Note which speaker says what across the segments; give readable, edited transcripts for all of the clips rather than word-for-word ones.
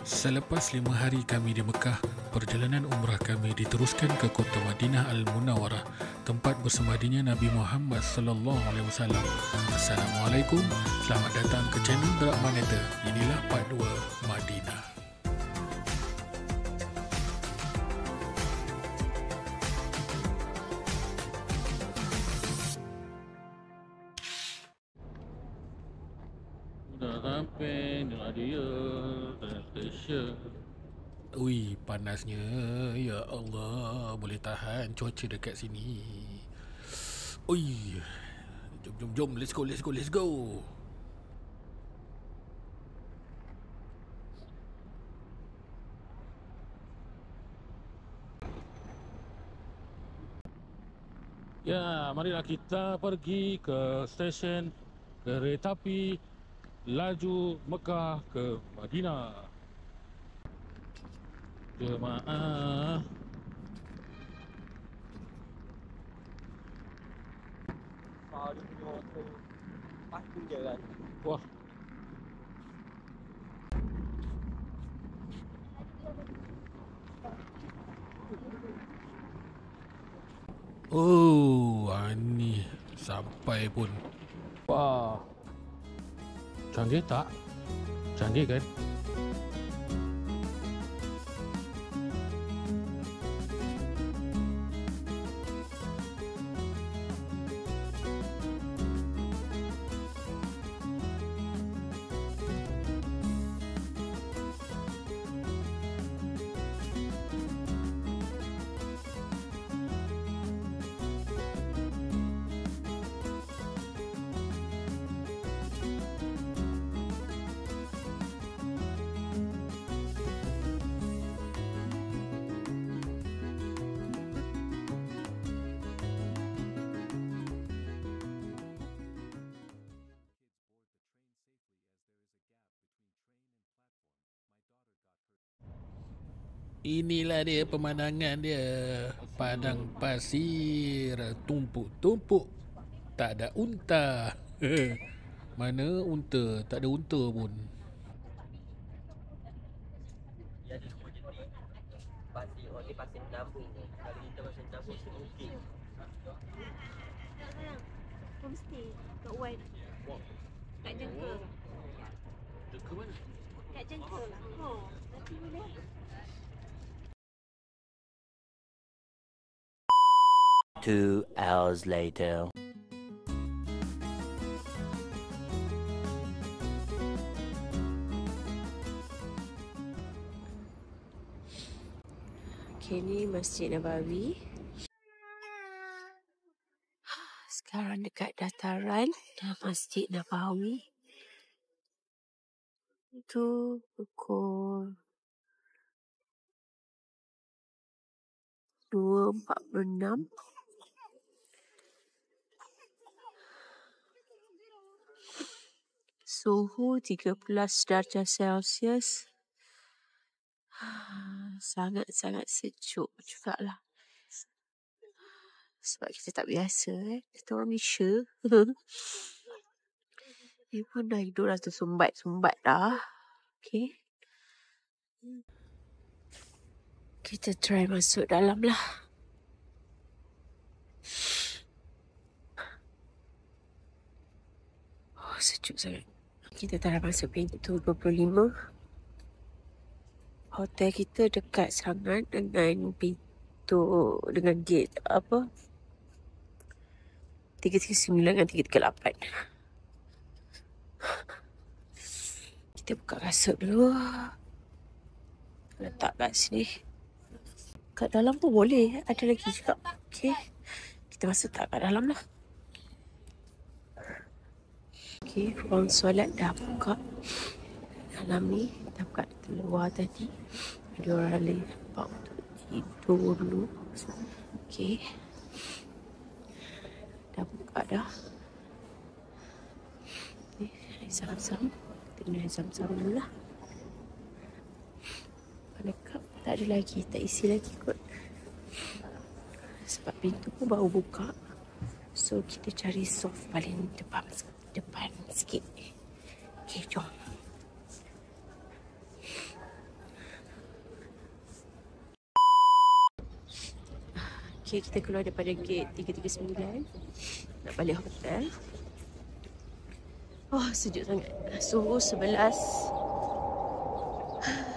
Speaker 1: Selepas 5 hari kami di Mekah, perjalanan umrah kami diteruskan ke kota Madinah Al-Munawwarah, tempat bersembahdinya Nabi Muhammad SAW. Assalamualaikum, selamat datang ke channel Gerak Maneta. Inilah part 2 Madinah. Dah sampai, inilah dia stesen. Ui, panasnya. Ya Allah, boleh tahan cuaca dekat sini. Ui, jom, let's go. Ya, marilah kita pergi ke stesen kereta api laju Mekah ke Madinah. Jemaah. Wah. Oh, ni sampai pun. Wah. Canggih tak? Canggih kan? Inilah dia pemandangan dia. Padang pasir, tumpuk-tumpuk. Tak ada unta. Mana unta? Tak ada unta pun.
Speaker 2: Dia ada dua jenis pasir. Orang ni pasir menabung. Kalau kita pasir menabung sedikit.
Speaker 3: Homestay kat Wan. Kat Jengka.
Speaker 1: Jengka mana?
Speaker 3: Kat Jengka lah. Nanti boleh.
Speaker 2: Two hours later.
Speaker 3: Okay, ni Masjid Nabawi. Sekarang dekat dataran Masjid Nabawi. Itu pukul 2.46. Suhu 13 darjah Celsius. Sangat-sangat sejuk jugalah. Sebab kita tak biasa kita orang Malaysia. Ni pun dah hidup dah tersumbat-sumbat dah. Okay. Kita try masuk dalam lah. Oh, sejuk sangat. Kita dah masuk pintu 25. Hotel kita dekat sangat dengan pintu, dengan gate 339 dan 338. Kita buka kasut dulu. Letak kat sini. Kat dalam pun boleh. Ada lagi juga. Okay. Kita masuk tak kat dalam lah. Okay. Ruang solat dah buka. Dalam ni. Kita buka luar tadi. Ada orang lepak untuk tidur dulu. Okay. Dah buka dah. Okay. Zam-zam. Kita minum zam-zam dulu lah. Pada cup tak ada lagi. Tak isi lagi kot. Sebab pintu pun baru buka. So kita cari soft paling depan sikit. Okay, jom. Okay, kita keluar daripada gate 339. Nak balik hotel. Oh, sejuk sangat. Suhu 11.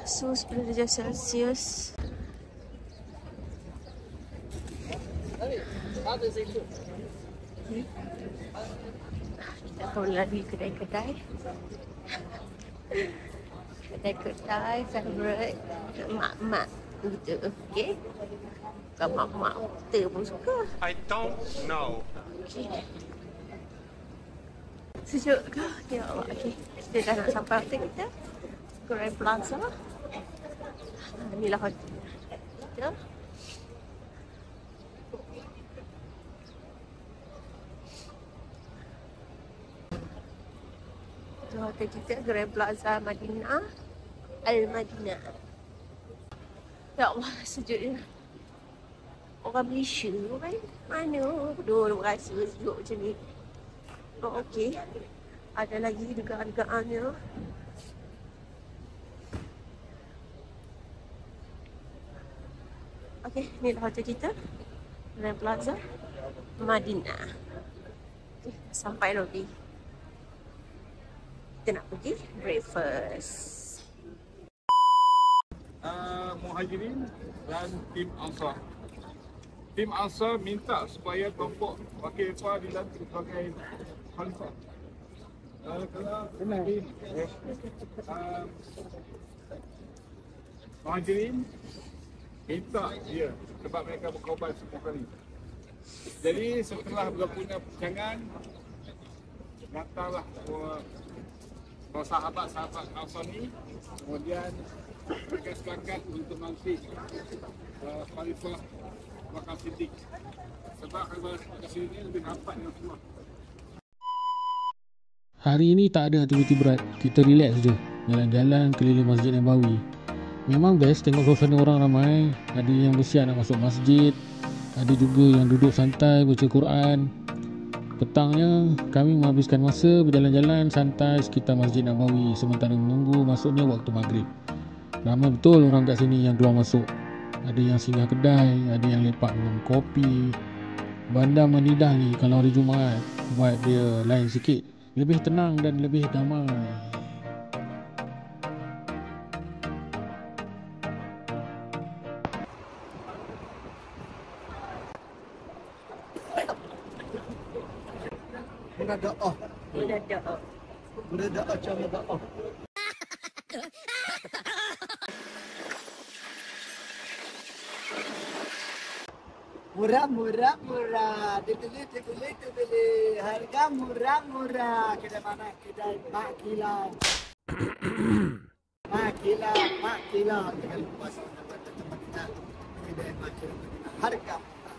Speaker 3: Suhu 10 darjah Celsius. Okay. Kita akan lalui kedai-kedai. Kedai-kedai favorite mak-mak kita. Okay. Bukan mak-mak kita pun suka.
Speaker 4: I don't know.
Speaker 3: Okay. Sejuk ke? Ya Allah. Okay. Kita dah nak sampai hotel kita. Grand Plaza. Inilah hotel kita. Itu hotel kita, Grand Plaza Madinah. Al-Madinah. Ya Allah, sejuknya. Orang Malaysia kan? Mana? Dua rasa sejuk macam ni. Oh, okey. Ada lagi degaan-degaannya. Okey, ni lah hotel kita. Grand Plaza Madinah. Okay, sampai lobby. Kita nak pergi breakfast.
Speaker 5: Muhajirin dan tim Ansar. Tim Ansar minta supaya kelompok wakil mereka dilantik sebagai khalifah. Kalau tim Muhajirin minta dia sebab mereka berkorban 10 kali. Jadi setelah berlakunya perjanjian, datanglah sahabat-sahabat Ansar ni, kemudian mereka sepakat untuk nanti Khalifah Bakar Siddiq. Sebab Khalifah Bakar Siddiq ni lebih nampak dengan semua.
Speaker 1: Hari ini tak ada aktiviti berat. Kita relax je. Jalan-jalan keliling Masjid Nabawi. Memang best tengok suasana orang ramai. Ada yang bersiap nak masuk masjid. Ada juga yang duduk santai baca Quran. Petangnya kami menghabiskan masa berjalan-jalan santai sekitar Masjid Nabawi sementara menunggu masuknya waktu maghrib. Ramai betul orang kat sini yang keluar masuk. Ada yang singgah kedai, ada yang lepak minum kopi. Bandar Manidah ni kalau hari Jumaat buat dia lain sikit. Lebih tenang dan lebih damai.
Speaker 6: Berdoa.
Speaker 3: Berdoa.
Speaker 6: Berdoa macam berdoa. Murah. Dibeli. Harga murah. Kedai mana? Kedai Mak Kilau. Mak Kilau. Jangan lupa tempat kita. Kedai Mak Kilau. Harga murah.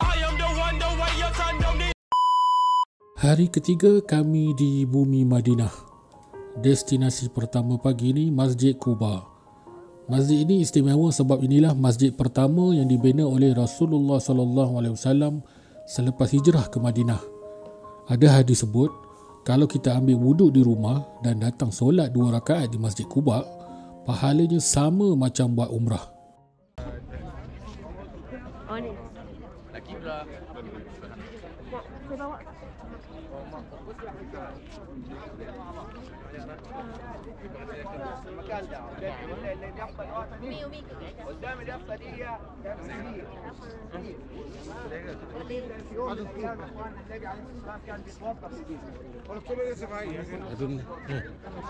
Speaker 4: I am the one your son don't need.
Speaker 1: Hari ketiga kami di bumi Madinah. Destinasi pertama pagi ni Masjid Quba. Masjid ini istimewa sebab inilah masjid pertama yang dibina oleh Rasulullah SAW selepas hijrah ke Madinah. Ada hadis sebut, kalau kita ambil wuduk di rumah dan datang solat 2 rakaat di Masjid Quba, pahalanya sama macam buat umrah.
Speaker 3: Oh ni.
Speaker 2: Laki pula.
Speaker 3: Saya bawa. Umi ke?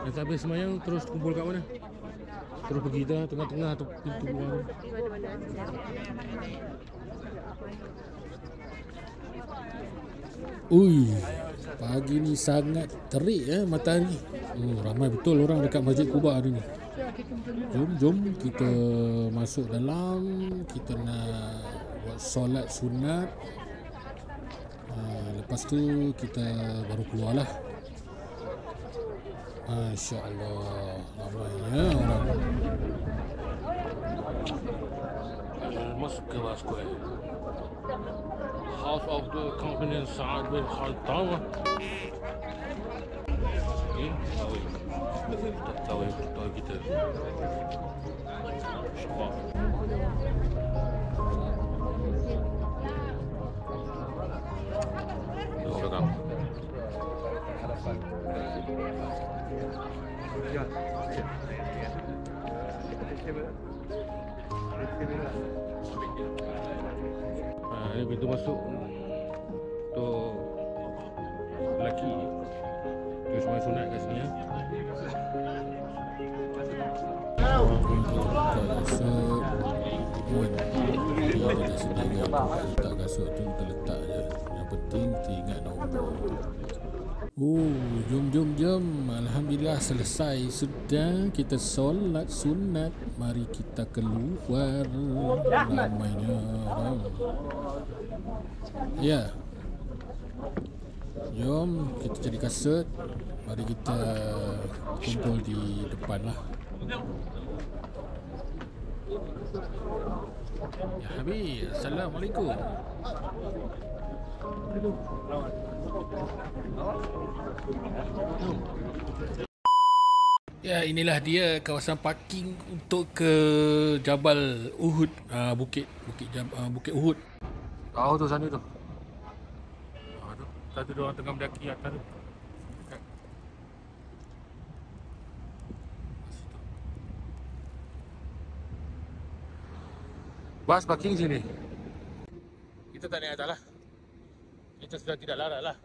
Speaker 1: Yang habis semayang terus kumpul kat mana? Terus pergi tengah-tengah atau pintu keluar? Ui, pagi ni sangat terik matahari. Ramai betul orang dekat Masjid Quba hari ni. Jom kita masuk dalam. Kita nak buat solat sunat. Lepas tu kita baru keluar lah. Masya Allah, ramainya orang. Al-Moskva Square, House of the Company Saad bin Khaltama. Tahu kita. Syabak. Ini pintu masuk untuk lelaki. Tu semua sunat kat sini ya. Letak kasut tu kita letak je. Yang penting kita ingat nombor. Jom. Alhamdulillah selesai sudah kita solat sunat. Mari kita keluar. Namanya ya. Jom kita cari kasut. Mari kita kumpul di depan lah. Ya Habib, Assalamualaikum. Ya, inilah dia kawasan parking untuk ke Jabal Uhud, Bukit Uhud. Tu sana tu. Tu. Satu dia orang tengah mendaki atas tu. Bas parking sini. Kita tak naik atas lah. Kita sudah tidak larat lah.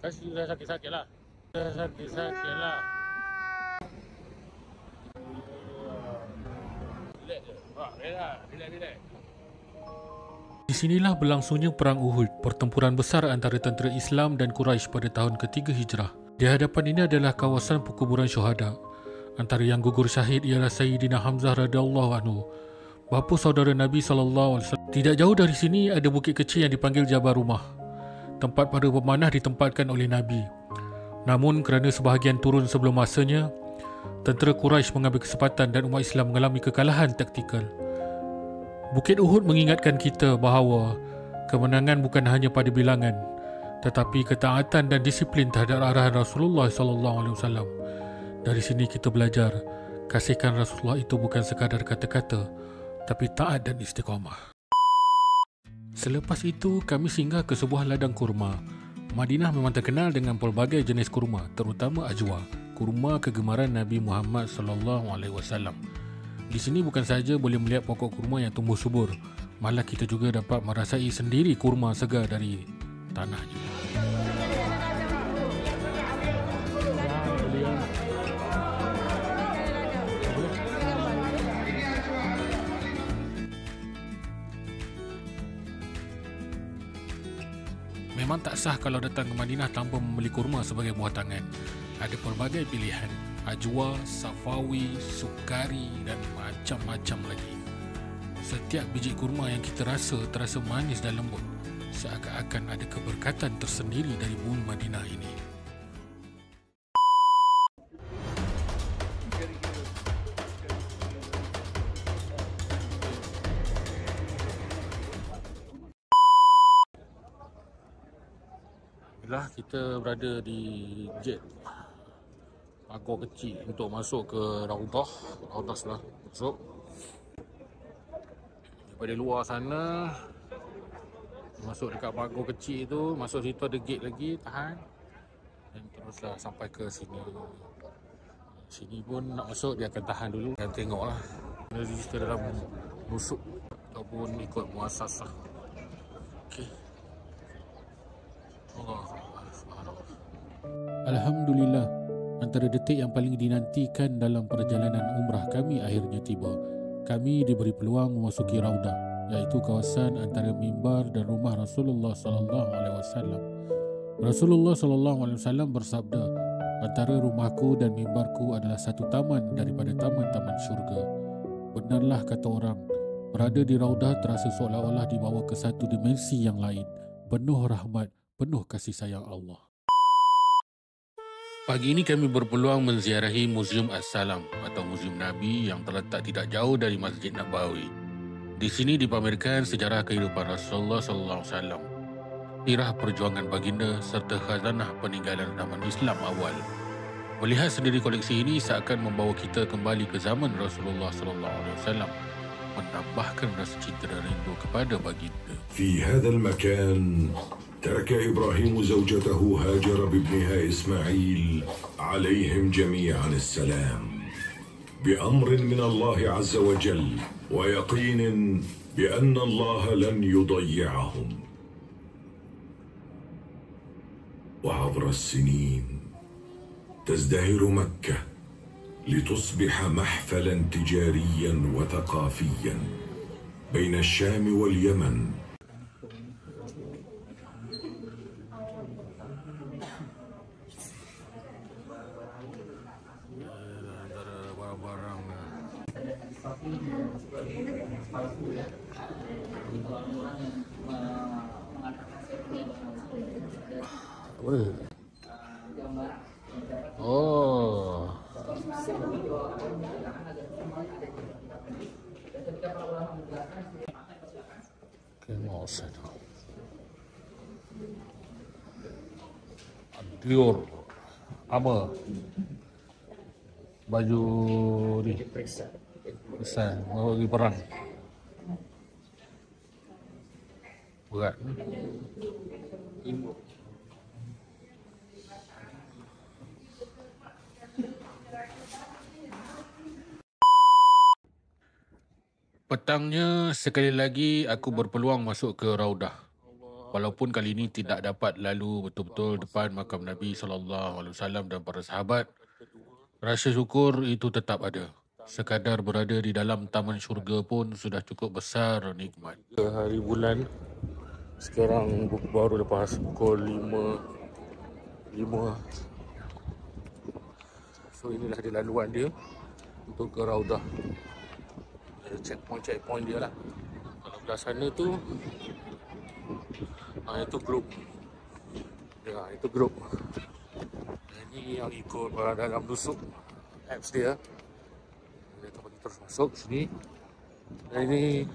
Speaker 1: Saya sudah sakit-sakit lah. Relax. Di sinilah berlangsungnya Perang Uhud, pertempuran besar antara tentera Islam dan Quraisy pada tahun ketiga Hijrah. Di hadapan ini adalah kawasan perkuburan syuhada. Antara yang gugur syahid ialah Sayyidina Hamzah radhiyallahu anhu, bapa saudara Nabi sallallahu alaihi wasallam. Tidak jauh dari sini ada bukit kecil yang dipanggil Jabal Rumah, tempat para pemanah ditempatkan oleh Nabi. Namun kerana sebahagian turun sebelum masanya, tentera Quraisy mengambil kesempatan dan umat Islam mengalami kekalahan taktikal. Bukit Uhud mengingatkan kita bahawa kemenangan bukan hanya pada bilangan, tetapi ketaatan dan disiplin terhadap arahan Rasulullah sallallahu alaihi wasallam. Dari sini kita belajar, kasihkan Rasulullah itu bukan sekadar kata-kata, tapi taat dan istiqamah. Selepas itu, kami singgah ke sebuah ladang kurma. Madinah memang terkenal dengan pelbagai jenis kurma, terutama ajwa, kurma kegemaran Nabi Muhammad SAW. Di sini bukan sahaja boleh melihat pokok kurma yang tumbuh subur, malah kita juga dapat merasai sendiri kurma segar dari tanahnya. Memang tak sah kalau datang ke Madinah tanpa membeli kurma sebagai buah tangan. Ada pelbagai pilihan, ajwa, safawi, sukari dan macam-macam lagi. Setiap biji kurma yang kita rasa terasa manis dan lembut, seakan-akan ada keberkatan tersendiri dari bumi Madinah ini. Kita berada di jet pagar kecil untuk masuk ke Raudah sebelah masuk. Daripada luar sana masuk dekat pagar kecil tu, masuk situ ada gate lagi, tahan dan teruslah sampai ke sini. Sini pun nak masuk dia akan tahan dulu, kita tengoklah register dalam nusuk ataupun ikut muasasah. Okey. Alhamdulillah, antara detik yang paling dinantikan dalam perjalanan umrah kami akhirnya tiba. Kami diberi peluang memasuki Raudah, iaitu kawasan antara mimbar dan rumah Rasulullah sallallahu alaihi wasallam. Rasulullah sallallahu alaihi wasallam bersabda, antara rumahku dan mimbarku adalah satu taman daripada taman-taman syurga. Benarlah kata orang, berada di Raudah terasa seolah-olah dibawa ke satu dimensi yang lain, penuh rahmat, penuh kasih sayang Allah. Pagi ini kami berpeluang menziarahi Museum As-Salam atau Museum Nabi yang terletak tidak jauh dari Masjid Nabawi. Di sini dipamerkan sejarah kehidupan Rasulullah SAW, sirah perjuangan baginda serta khazanah peninggalan zaman Islam awal. Melihat sendiri koleksi ini seakan membawa kita kembali ke zaman Rasulullah SAW, menambahkan rasa cinta dan rindu kepada baginda.
Speaker 7: في هذا المكان ترك إبراهيم زوجته هاجر بابنها إسماعيل عليهم جميعا السلام بأمر من الله عز وجل ويقين بأن الله لن يضيعهم. وعبر السنين تزدهر مكة لتصبح محفلا تجاريا وثقافيا بين الشام واليمن.
Speaker 1: Oh. Kemosan. Dior. Apa? Baju ni. Besar. Mau pergi perang. Berat. Petangnya sekali lagi aku berpeluang masuk ke Raudah. Walaupun kali ini tidak dapat lalu betul-betul depan makam Nabi SAW dan para sahabat, rasa syukur itu tetap ada. Sekadar berada di dalam taman syurga pun sudah cukup besar nikmat. Hari bulan sekarang baru lepas pukul 5. So inilah dia laluan dia untuk ke Raudah. Checkpoint dia lah. Kalau belah sana tu itu grup. Ya, itu grup. Ini yang ikut dalam lusuk apps dia. Dia akan bagi terus masuk sini. Dan ini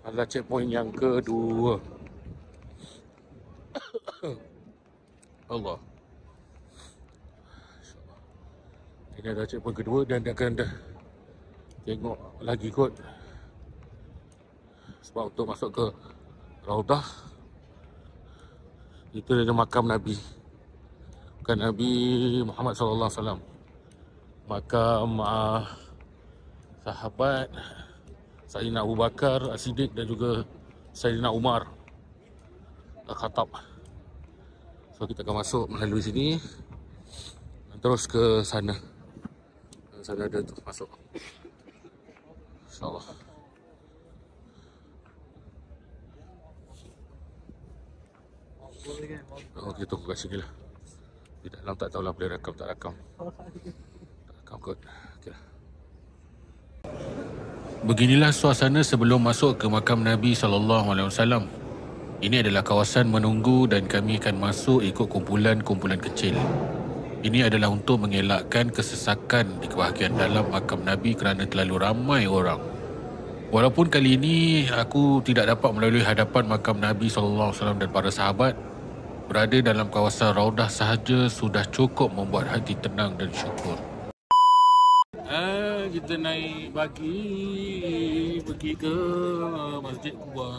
Speaker 1: adalah checkpoint yang kedua. Allah. Ini adalah checkpoint kedua dan dia akan tengok lagi kot. Sebab untuk masuk ke Raudah itu ada makam Nabi. Bukan Nabi Muhammad SAW. Makam sahabat Sayyidina Abu Bakar As-Siddiq dan juga Sayyidina Umar Al-Khattab. So kita akan masuk melalui sini dan terus ke sana. Sana ada tu masuk. InsyaAllah. Okey, tunggu kat sini lah. Di dalam tak tahulah boleh rakam tak rakam. Tak rakam kot. Okay lah. Beginilah suasana sebelum masuk ke makam Nabi SAW. Ini adalah kawasan menunggu dan kami akan masuk ikut kumpulan-kumpulan kecil. Ini adalah untuk mengelakkan kesesakan di kebahagiaan dalam makam Nabi kerana terlalu ramai orang. Walaupun kali ini aku tidak dapat melalui hadapan makam Nabi SAW dan para sahabat, berada dalam kawasan Raudah sahaja sudah cukup membuat hati tenang dan syukur. Kita naik pergi ke Masjid Quba.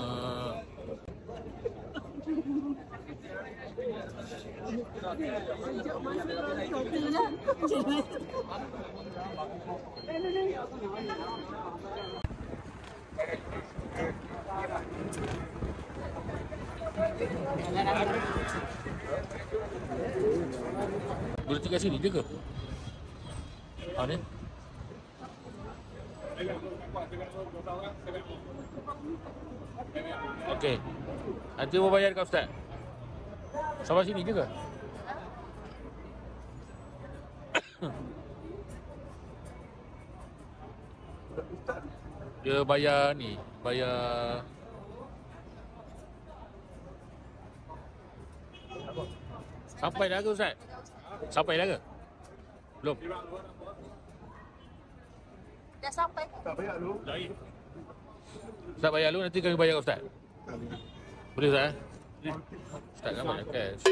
Speaker 1: Berhenti kat sini je ke? Ni? Okey. Nanti mau bayar kat Ustaz? Sampai sini je ke? Dia bayar ni, bayar sampai dah ke Ustaz? Sampai dah ke? Belum?
Speaker 8: Dah sampai.
Speaker 5: Tak bayar dulu.
Speaker 1: Ustaz bayar dulu, nanti kami bayar Ustaz. Boleh Ustaz? Ustaz kan banyak cash.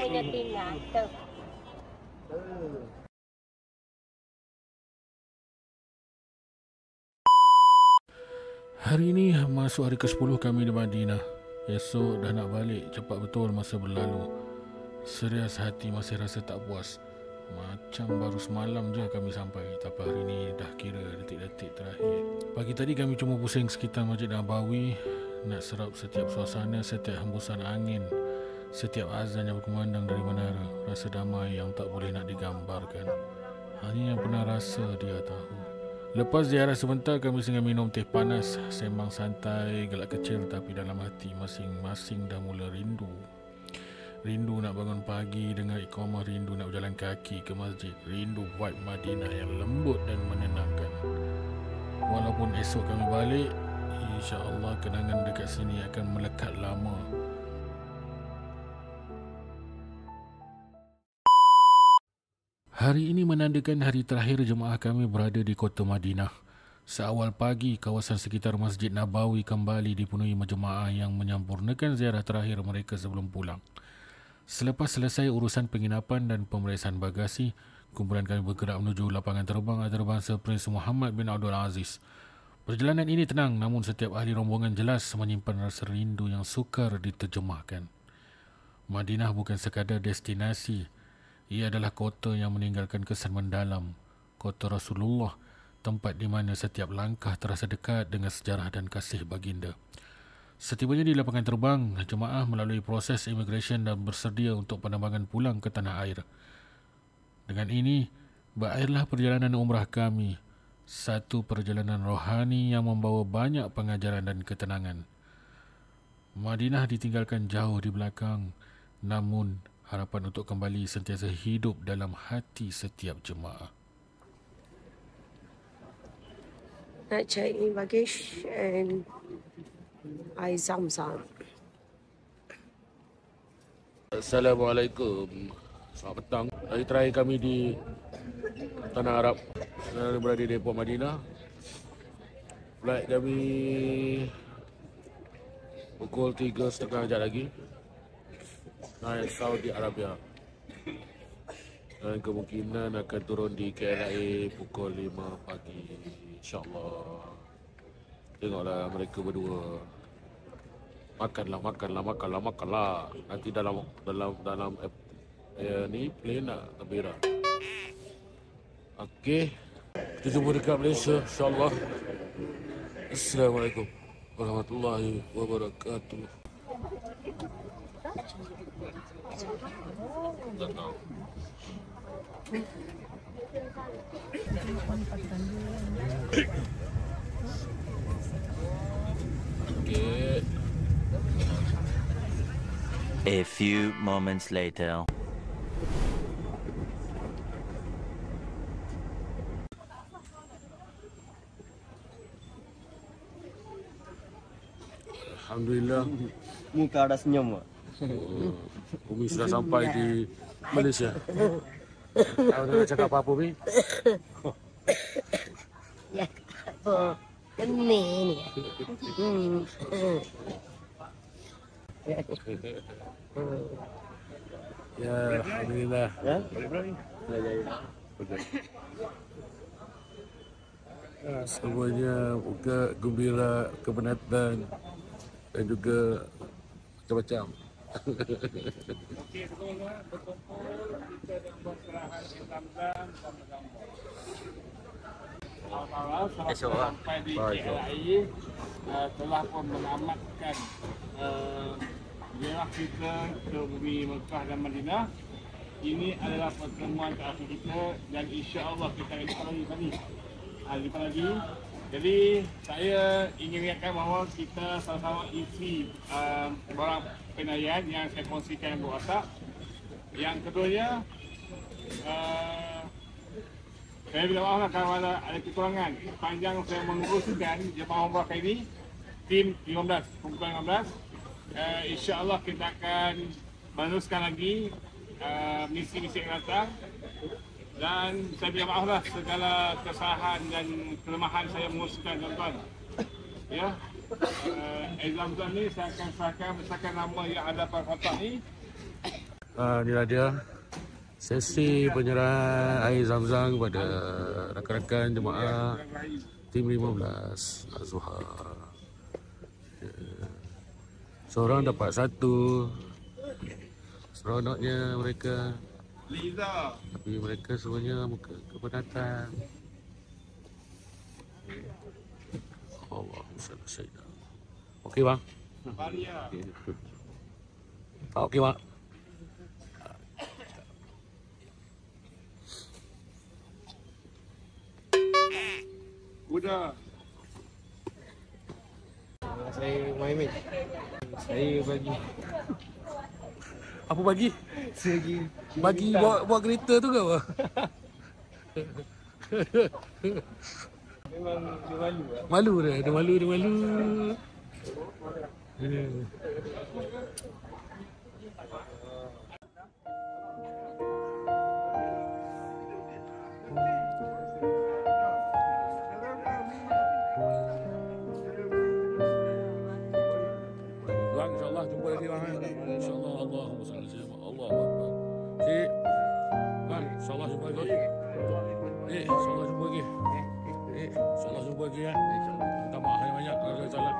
Speaker 8: Punya tinggal tu.
Speaker 1: Hari ini masuk hari ke-10 kami di Madinah. Esok dah nak balik, cepat betul masa berlalu. Serius hati masih rasa tak puas. Macam baru semalam je kami sampai, tapi hari ni dah kira detik-detik terakhir. Pagi tadi kami cuma pusing sekitar Masjid Nabawi, nak serap setiap suasana, setiap hembusan angin, setiap azan yang berkumandang dari menara. Rasa damai yang tak boleh nak digambarkan. Hanya yang pernah rasa dia tahu. Lepas ziarah sebentar, kami singgah minum teh panas, sembang santai, gelak kecil, tapi dalam hati masing-masing dah mula rindu. Rindu nak bangun pagi, dengar iqamah, rindu nak berjalan kaki ke masjid, rindu vibe Madinah yang lembut dan menenangkan. Walaupun esok kami balik, insya-Allah kenangan dekat sini akan melekat lama. Hari ini menandakan hari terakhir jemaah kami berada di kota Madinah. Seawal pagi, kawasan sekitar Masjid Nabawi kembali dipenuhi jemaah yang menyempurnakan ziarah terakhir mereka sebelum pulang. Selepas selesai urusan penginapan dan pemeriksaan bagasi, kumpulan kami bergerak menuju lapangan terbang antarabangsa Prince Muhammad bin Abdul Aziz. Perjalanan ini tenang, namun setiap ahli rombongan jelas menyimpan rasa rindu yang sukar diterjemahkan. Madinah bukan sekadar destinasi, ia adalah kota yang meninggalkan kesan mendalam. Kota Rasulullah, tempat di mana setiap langkah terasa dekat dengan sejarah dan kasih baginda. Setibanya di lapangan terbang, jemaah melalui proses immigration dan bersedia untuk penerbangan pulang ke tanah air. Dengan ini, berakhirlah perjalanan umrah kami. Satu perjalanan rohani yang membawa banyak pengajaran dan ketenangan. Madinah ditinggalkan jauh di belakang, namun harapan untuk kembali sentiasa hidup dalam hati setiap jemaah.
Speaker 3: Nak cari baggage and air zam-zam.
Speaker 1: Assalamualaikum. Selamat petang. Hari terakhir kami di Tanah Arab. Saya berada di Depok Madinah. Flight kami pukul 3.30 jam lagi. Naik Saudi Arabia. Dan kemungkinan akan turun di KLIA pukul 5 pagi. InsyaAllah. Tengoklah mereka berdua. Makanlah. Nanti dalam ni plane nak terbira. Okey. Kita jumpa dekat Malaysia insya-Allah. Assalamualaikum warahmatullahi wabarakatuh. Okay.
Speaker 9: A few moments later.
Speaker 1: Alhamdulillah.
Speaker 2: Muka ada senyum.
Speaker 1: Umi sudah sampai di Malaysia. Awak nak cakap apa, Umi?
Speaker 8: Ya, apa? Ini ni.
Speaker 1: Ya, alhamdulillah.
Speaker 2: Ya?
Speaker 1: Semuanya buka gembira, kepenatan dan juga macam-macam.
Speaker 5: Okey, betul lah. Berkumpul kita dan berperahan Ramadan sama-sama. Selepas sampai di KLIA telah pun menamatkan ziarah kita ke bumi Mekah dan Madinah. Ini adalah pertemuan terakhir kita dan insya-Allah kita akan jumpa lagi. Jadi saya ingin ingatkan bahawa kita sama-sama isi barang penayaan yang saya kongsikan di WhatsApp. Yang keduanya, saya minta maaf kalau ada kekurangan. Sepanjang saya menguruskan jemaah umrah kali ini, tim 15, kumpulan 15, insya-Allah kita akan meneruskan lagi misi-misi yang datang. Dan saya minta maaflah segala kesalahan dan kelemahan saya menguruskan tuan-tuan. Ya, Zam-Zam ni saya akan serahkan berdasarkan nama yang ada pada kotak ni.
Speaker 1: Inilah dia sesi penyerahan air Zam-Zam kepada rakan-rakan jemaah tim 15 Az-Zuhar. Seorang dapat satu. Seronoknya mereka.
Speaker 5: Liza.
Speaker 1: Tapi mereka semuanya muka kepenatan. Allahumma salli sayyidina. Okey bang.
Speaker 5: Maria.
Speaker 1: Okey bang.
Speaker 5: Kuda.
Speaker 2: Saya Muhammad. Saya bagi.
Speaker 1: Apa bagi?
Speaker 2: Saya
Speaker 1: Bagi bawa kereta tu ke apa?
Speaker 2: memang dia malu lah.
Speaker 1: Malu dia, dia malu. Bang, insyaAllah jumpa lagi bang. InsyaAllah, Allahumma salli sayyidina Allahu Akbar. Cik, bang, insyaAllah jumpa lagi. InsyaAllah jumpa lagi. InsyaAllah jumpa lagi ya. Minta maaf yang banyak kalau saya salah.